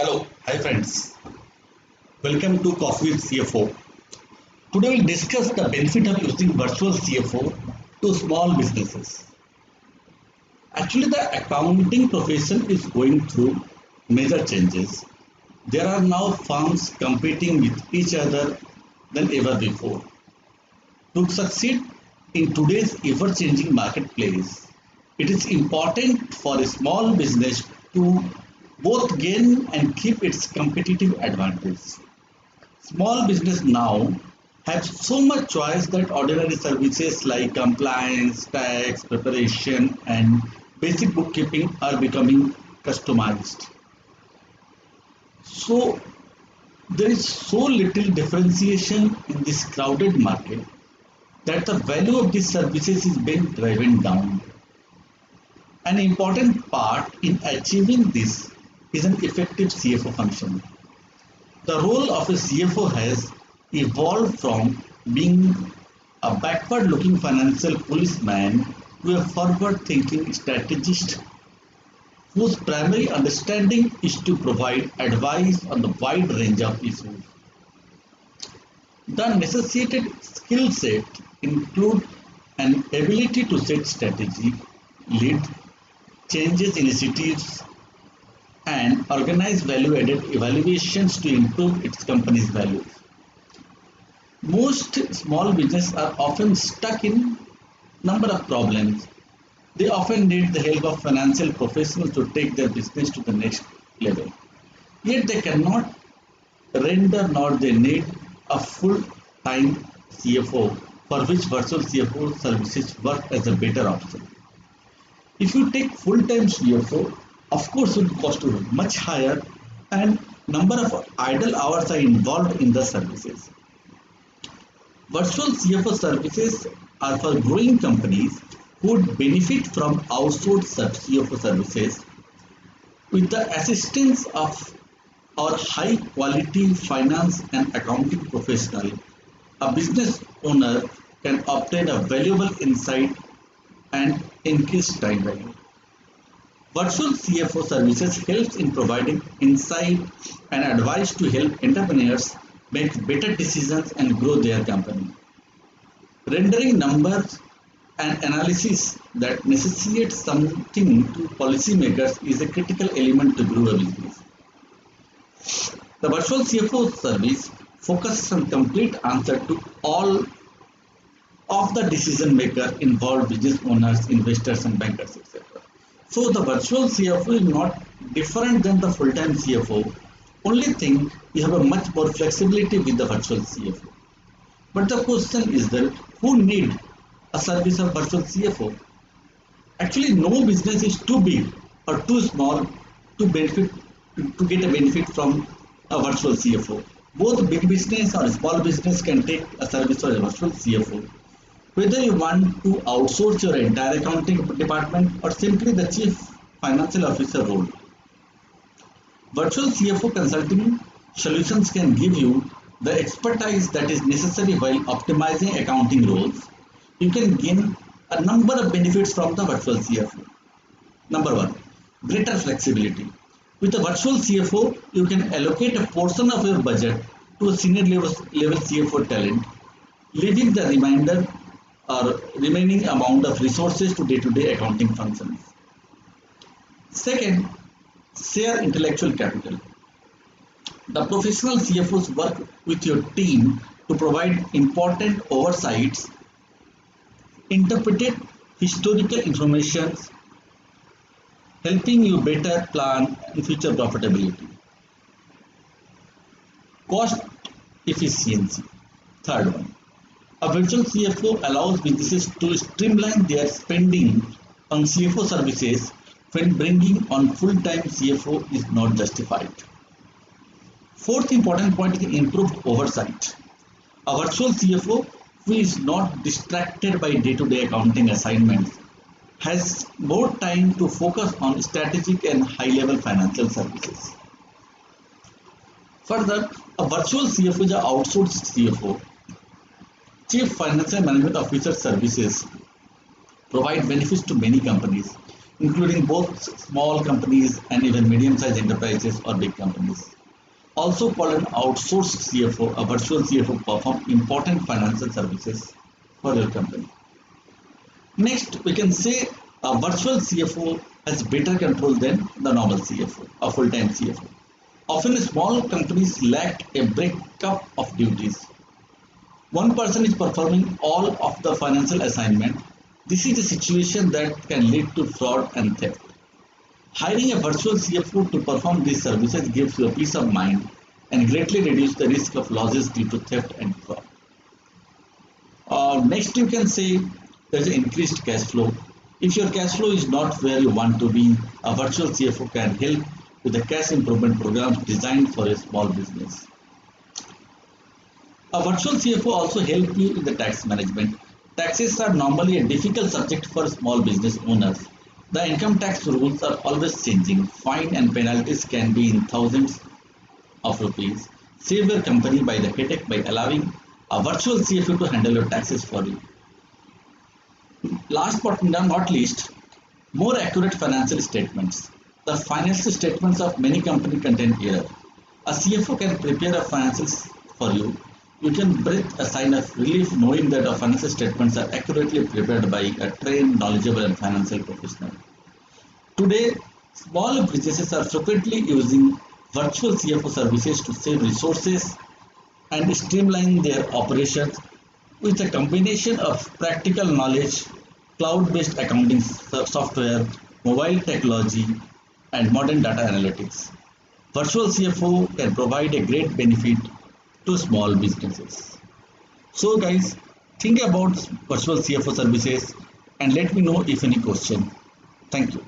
Hello, hi friends. Welcome to Coffee with CFO. Today we'll discuss the benefit of using virtual CFO to small businesses. Actually, the accounting profession is going through major changes. There are now firms competing with each other than ever before. To succeed in today's ever-changing marketplace, it is important for a small business to both gain and keep its competitive advantage. Small business now have so much choice that ordinary services like compliance, tax preparation, and basic bookkeeping are becoming customized. So there is so little differentiation in this crowded market that the value of these services is being driven down. An important part in achieving this is an effective CFO function. The role of a CFO has evolved from being a backward looking financial policeman to a forward thinking strategist whose primary understanding is to provide advice on the wide range of issues. The necessitated skill set include an ability to set strategy, lead changes initiatives, and organize value added evaluations to improve its company's value. Most small businesses are often stuck in number of problems. They often need the help of financial professionals to take their business to the next level. Yet they cannot render nor they need a full-time CFO for which virtual CFO services work as a better option. If you take full-time CFO, of course it will cost you much higher and number of idle hours are involved in the services. Virtual CFO services are for growing companies who would benefit from outsourced CFO services with the assistance of our high quality finance and accounting professional. A business owner can obtain a valuable insight and increase time value. Virtual CFO services helps in providing insight and advice to help entrepreneurs make better decisions and grow their company. Rendering numbers and analysis that necessitate something to policymakers is a critical element to grow a business. The virtual CFO service focuses on complete answer to all of the decision maker involved business owners, investors and bankers, etc. So the virtual CFO is not different than the full-time CFO. Only thing you have a much more flexibility with the virtual CFO. But the question is that who need a service of virtual CFO? Actually, no business is too big or too small to benefit to get a benefit from a virtual CFO. Both big business or small business can take a service of a virtual CFO. Whether you want to outsource your entire accounting department or simply the chief financial officer role, virtual CFO consulting solutions can give you the expertise that is necessary while optimizing accounting roles. You can gain a number of benefits from the virtual CFO. Number one, greater flexibility. With a virtual CFO, you can allocate a portion of your budget to a senior level CFO talent, leaving the remainder or remaining amount of resources to day-to-day accounting functions. Second, share intellectual capital. The professional CFOs work with your team to provide important oversights, interpreted historical information, helping you better plan future profitability. Cost efficiency. Third one. A virtual CFO allows businesses to streamline their spending on CFO services when bringing on full-time CFO is not justified. Fourth important point is improved oversight. A virtual CFO who is not distracted by day-to-day accounting assignments has more time to focus on strategic and high-level financial services. Further, a virtual CFO is an outsourced CFO. Chief Financial Management Officer services provide benefits to many companies. including both small companies and even medium-sized enterprises or big companies. Also called an outsourced CFO, a virtual CFO performs important financial services for your company. Next, we can say a virtual CFO has better control than the normal CFO, a full-time CFO. Often small companies lack a breakup of duties. One person is performing all of the financial assignment. This is a situation that can lead to fraud and theft. Hiring a virtual CFO to perform these services gives you a peace of mind and greatly reduces the risk of losses due to theft and fraud. Next, you can say there's increased cash flow. If your cash flow is not where you want to be, a virtual CFO can help with the cash improvement programs designed for a small business. A virtual CFO also helps you in the tax management. Taxes are normally a difficult subject for small business owners. The income tax rules are always changing. Fine and penalties can be in thousands of rupees. Save your company by the headache by allowing a virtual CFO to handle your taxes for you. Last but not least, more accurate financial statements. The financial statements of many companies contain error. A CFO can prepare a financials for you. You can breathe a sign of relief knowing that our financial statements are accurately prepared by a trained, knowledgeable, and financial professional. Today, small businesses are frequently using virtual CFO services to save resources and streamline their operations with a combination of practical knowledge, cloud-based accounting software, mobile technology, and modern data analytics. Virtual CFO can provide a great benefit to small businesses. So guys, think about virtual CFO services and let me know if any question. Thank you.